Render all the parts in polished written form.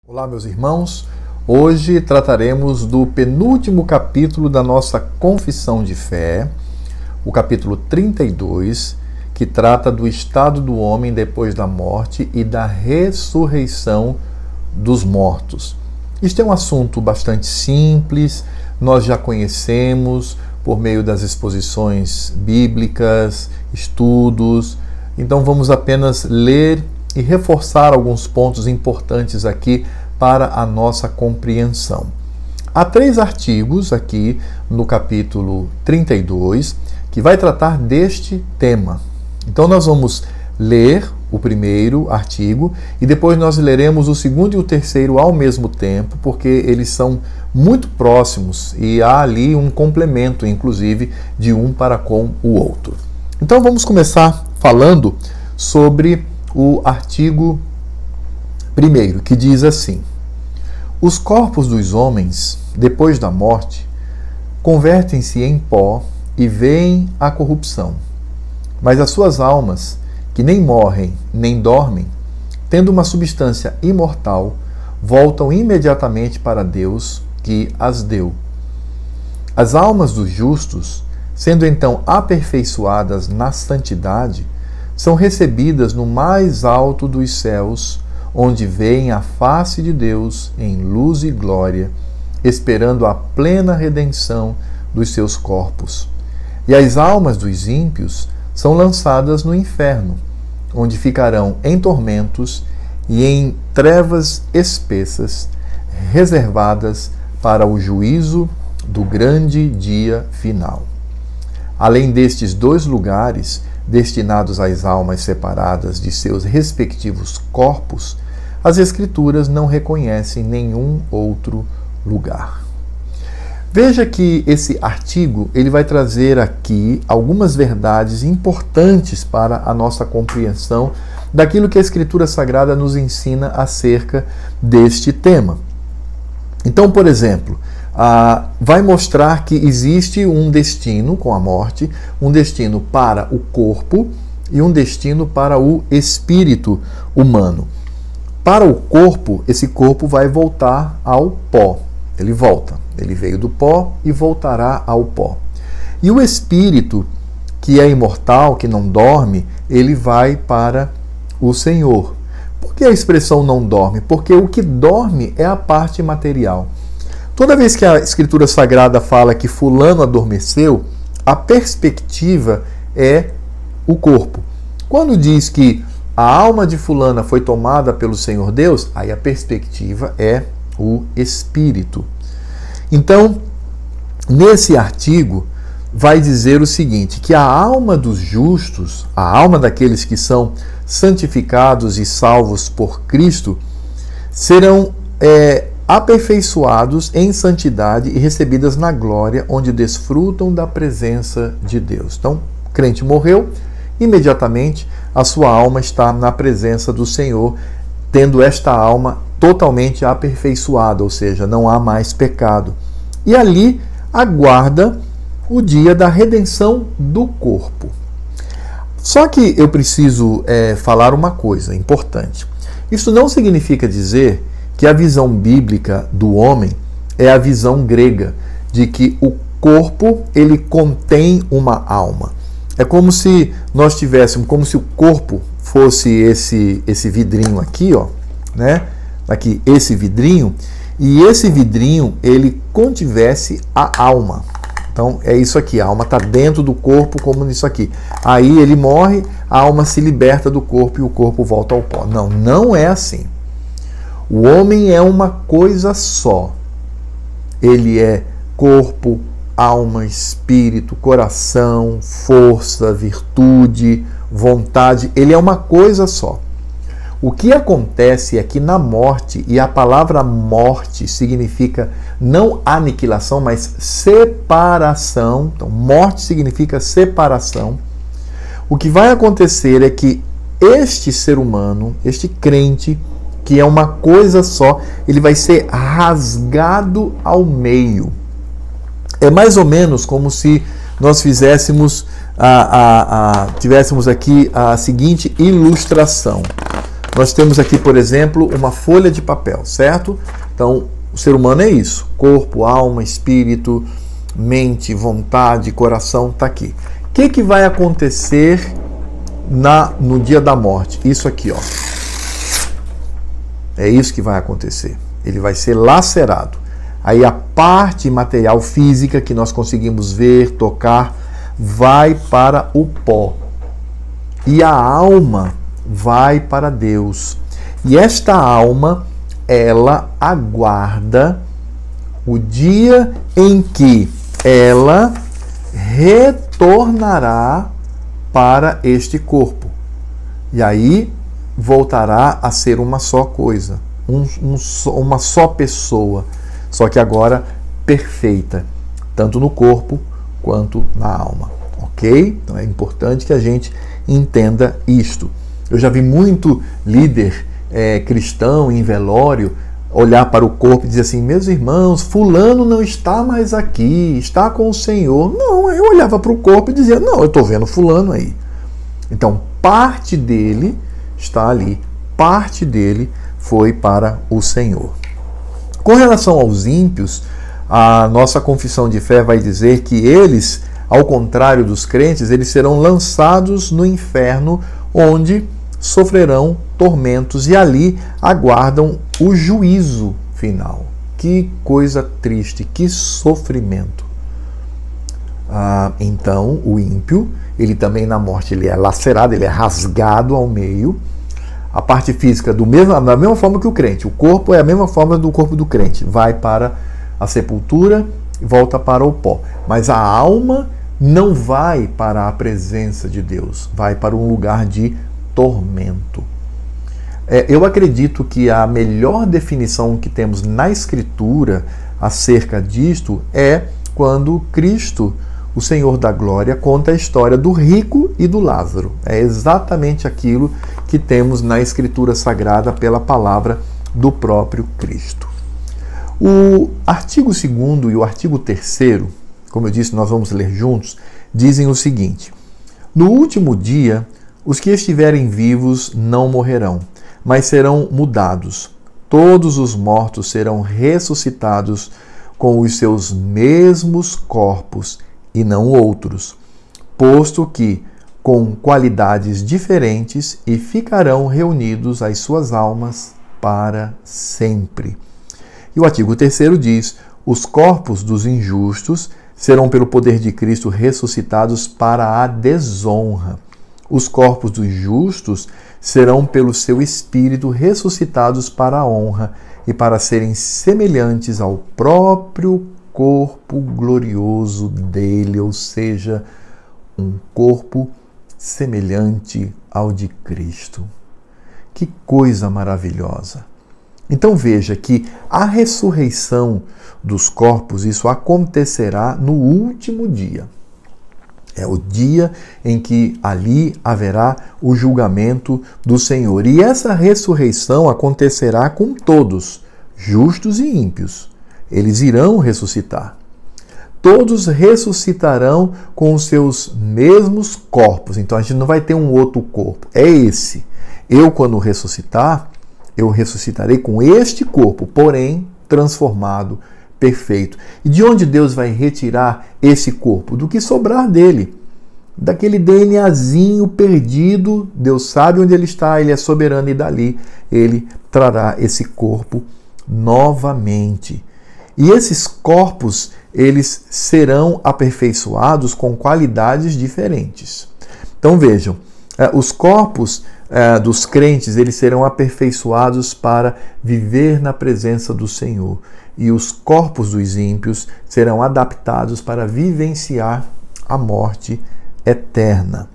Olá, meus irmãos. Hoje trataremos do penúltimo capítulo da nossa Confissão de Fé, o capítulo 32, que trata do estado do homem depois da morte e da ressurreição dos mortos. Este é um assunto bastante simples, nós já conhecemos por meio das exposições bíblicas, estudos, então vamos apenas ler e reforçar alguns pontos importantes aqui para a nossa compreensão. Há 3 artigos aqui no capítulo 32 que vai tratar deste tema. Então nós vamos ler o primeiro artigo e depois nós leremos o segundo e o terceiro ao mesmo tempo, porque eles são muito próximos e há ali um complemento, inclusive, de um para com o outro. Então vamos começar falando sobre o artigo 1º, que diz assim: os corpos dos homens, depois da morte, convertem-se em pó e veem a corrupção. Mas as suas almas, que nem morrem nem dormem, tendo uma substância imortal, voltam imediatamente para Deus que as deu. As almas dos justos, sendo então aperfeiçoadas na santidade, são recebidas no mais alto dos céus, onde veem a face de Deus em luz e glória, esperando a plena redenção dos seus corpos. E as almas dos ímpios são lançadas no inferno, onde ficarão em tormentos e em trevas espessas, reservadas para o juízo do grande dia final. Além destes 2 lugares, destinados às almas separadas de seus respectivos corpos, as Escrituras não reconhecem nenhum outro lugar. Veja que esse artigo ele vai trazer aqui algumas verdades importantes para a nossa compreensão daquilo que a Escritura Sagrada nos ensina acerca deste tema. Então, por exemplo, vai mostrar que existe um destino com a morte, um destino para o corpo e um destino para o espírito humano. Para o corpo, esse corpo vai voltar ao pó. Ele volta. Ele veio do pó e voltará ao pó. E o espírito, que é imortal, que não dorme, ele vai para o Senhor. Por que a expressão não dorme? Porque o que dorme é a parte material. Toda vez que a Escritura Sagrada fala que fulano adormeceu, a perspectiva é o corpo. Quando diz que a alma de fulana foi tomada pelo Senhor Deus, aí a perspectiva é o espírito. Então, nesse artigo, vai dizer o seguinte, que a alma dos justos, a alma daqueles que são santificados e salvos por Cristo, serão aperfeiçoados em santidade e recebidas na glória, onde desfrutam da presença de Deus. Então, o crente morreu, imediatamente a sua alma está na presença do Senhor, tendo esta alma totalmente aperfeiçoada, ou seja, não há mais pecado. E ali aguarda o dia da redenção do corpo. Só que eu preciso falar uma coisa importante. Isso não significa dizer que a visão bíblica do homem é a visão grega, de que o corpo ele contém uma alma. É como se nós tivéssemos, como se o corpo fosse esse vidrinho aqui, ó, né? Aqui, esse vidrinho, e esse vidrinho ele contivesse a alma. Então é isso aqui, a alma está dentro do corpo como nisso aqui. Aí ele morre, a alma se liberta do corpo e o corpo volta ao pó. Não, não é assim. O homem é uma coisa só. Ele é corpo, alma, espírito, coração, força, virtude, vontade. Ele é uma coisa só. O que acontece é que na morte, e a palavra morte significa não aniquilação, mas separação. Então, morte significa separação. O que vai acontecer é que este ser humano, este crente, que é uma coisa só, ele vai ser rasgado ao meio. É mais ou menos como se nós tivéssemos aqui a seguinte ilustração. nós temos aqui, por exemplo, uma folha de papel, certo? Então, o ser humano é isso: corpo, alma, espírito, mente, vontade, coração, está aqui. O que vai acontecer no dia da morte? Isso aqui, ó. É isso que vai acontecer. Ele vai ser lacerado. Aí a parte material física que nós conseguimos ver, tocar, vai para o pó. E a alma vai para Deus. E esta alma, ela aguarda o dia em que ela retornará para este corpo. E aí voltará a ser uma só coisa, uma só pessoa, só que agora perfeita, tanto no corpo quanto na alma, ok? Então é importante que a gente entenda isto. Eu já vi muito líder cristão em velório olhar para o corpo e dizer assim: meus irmãos, fulano não está mais aqui, está com o Senhor. Não, eu olhava para o corpo e dizia: não, eu estou vendo fulano aí. Então, parte dele está ali, parte dele foi para o Senhor. Com relação aos ímpios, a nossa confissão de fé vai dizer que eles, ao contrário dos crentes, eles serão lançados no inferno, onde sofrerão tormentos e ali aguardam o juízo final. Que coisa triste, que sofrimento. Então, o ímpio, ele também na morte ele é lacerado, ele é rasgado ao meio. A parte física, da mesma forma que o crente. O corpo é a mesma forma do corpo do crente. Vai para a sepultura e volta para o pó. Mas a alma não vai para a presença de Deus. Vai para um lugar de tormento. Eu acredito que a melhor definição que temos na Escritura acerca disto é quando Cristo, o Senhor da Glória, conta a história do rico e do Lázaro. É exatamente aquilo que temos na Escritura Sagrada pela palavra do próprio Cristo. O artigo 2º e o artigo 3º, como eu disse, nós vamos ler juntos, dizem o seguinte: no último dia, os que estiverem vivos não morrerão, mas serão mudados. Todos os mortos serão ressuscitados com os seus mesmos corpos e não outros, posto que com qualidades diferentes, e ficarão reunidos as suas almas para sempre. E o artigo 3º diz: os corpos dos injustos serão pelo poder de Cristo ressuscitados para a desonra. Os corpos dos justos serão pelo seu Espírito ressuscitados para a honra e para serem semelhantes ao próprio corpo glorioso dele, ou seja, um corpo semelhante ao de Cristo. Que coisa maravilhosa! Então veja que a ressurreição dos corpos, isso acontecerá no último dia. É o dia em que ali haverá o julgamento do Senhor. E essa ressurreição acontecerá com todos, justos e ímpios. Eles irão ressuscitar. Todos ressuscitarão com os seus mesmos corpos. Então a gente não vai ter um outro corpo. É esse. Eu, quando ressuscitar, eu ressuscitarei com este corpo, porém transformado, perfeito. E de onde Deus vai retirar esse corpo? Do que sobrar dele. Daquele DNAzinho perdido, Deus sabe onde ele está, ele é soberano, e dali ele trará esse corpo novamente. E esses corpos, eles serão aperfeiçoados com qualidades diferentes. Então vejam, os corpos dos crentes, eles serão aperfeiçoados para viver na presença do Senhor. E os corpos dos ímpios serão adaptados para vivenciar a morte eterna.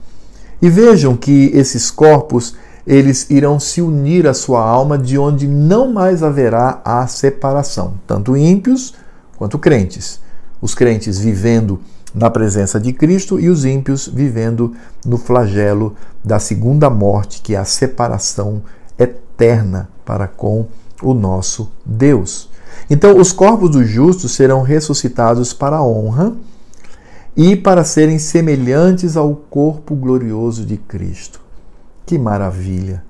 E vejam que esses corpos, eles irão se unir à sua alma, de onde não mais haverá a separação, tanto ímpios quanto crentes. Os crentes vivendo na presença de Cristo e os ímpios vivendo no flagelo da segunda morte, que é a separação eterna para com o nosso Deus. Então, os corpos dos justos serão ressuscitados para a honra e para serem semelhantes ao corpo glorioso de Cristo. Que maravilha!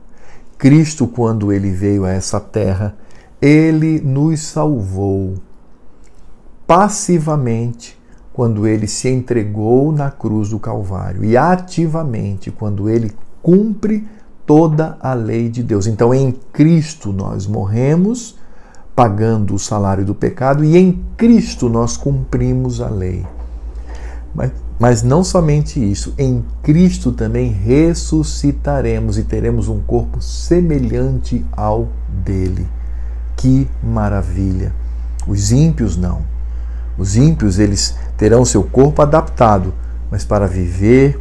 Cristo, quando ele veio a essa terra, ele nos salvou passivamente quando ele se entregou na cruz do Calvário e ativamente quando ele cumpre toda a lei de Deus. Então, em Cristo nós morremos, pagando o salário do pecado, e em Cristo nós cumprimos a lei. Mas não somente isso, em Cristo também ressuscitaremos e teremos um corpo semelhante ao dele. Que maravilha! Os ímpios não. Os ímpios, eles terão seu corpo adaptado, mas para viver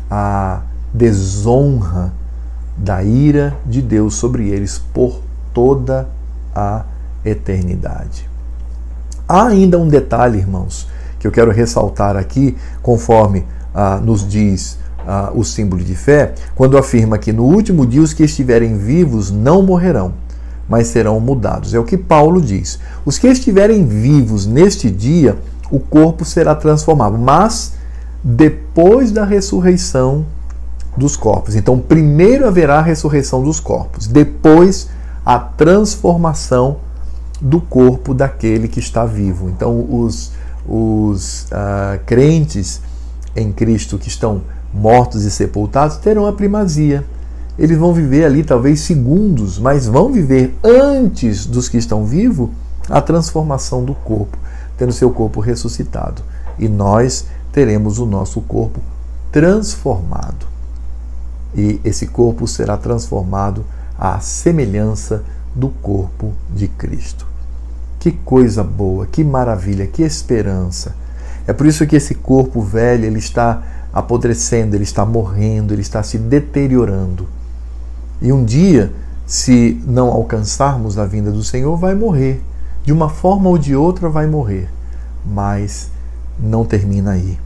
a desonra da ira de Deus sobre eles por toda a eternidade. Há ainda um detalhe, irmãos, que eu quero ressaltar aqui, conforme nos diz o símbolo de fé, quando afirma que no último dia os que estiverem vivos não morrerão, mas serão mudados. É o que Paulo diz. Os que estiverem vivos neste dia, o corpo será transformado, mas depois da ressurreição dos corpos. Então, primeiro haverá a ressurreição dos corpos, depois a transformação do corpo daquele que está vivo. Então, os crentes em Cristo que estão mortos e sepultados terão a primazia. Eles vão viver ali talvez segundos, mas vão viver antes dos que estão vivos a transformação do corpo, tendo seu corpo ressuscitado. E nós teremos o nosso corpo transformado. E esse corpo será transformado à semelhança do corpo de Cristo. Que coisa boa, que maravilha, que esperança. É por isso que esse corpo velho, ele está apodrecendo, ele está morrendo, ele está se deteriorando. E um dia, se não alcançarmos a vinda do Senhor, vai morrer. De uma forma ou de outra vai morrer. Mas não termina aí.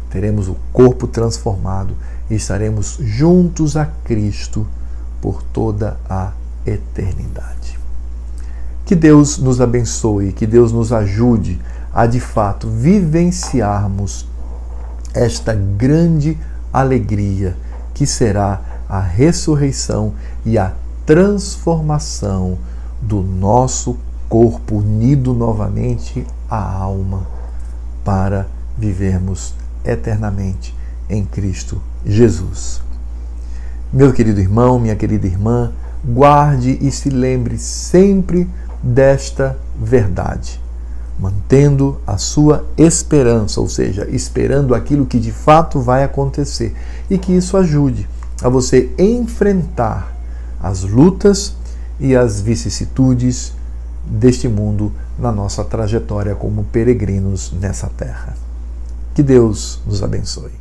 Teremos o corpo transformado e estaremos juntos a Cristo por toda a eternidade. Que Deus nos abençoe, que Deus nos ajude a de fato vivenciarmos esta grande alegria que será a ressurreição e a transformação do nosso corpo unido novamente à alma para vivermos eternamente em Cristo Jesus. Meu querido irmão, minha querida irmã, guarde e se lembre sempre desta verdade, mantendo a sua esperança, ou seja, esperando aquilo que de fato vai acontecer, e que isso ajude a você enfrentar as lutas e as vicissitudes deste mundo na nossa trajetória como peregrinos nessa terra. Que Deus nos abençoe.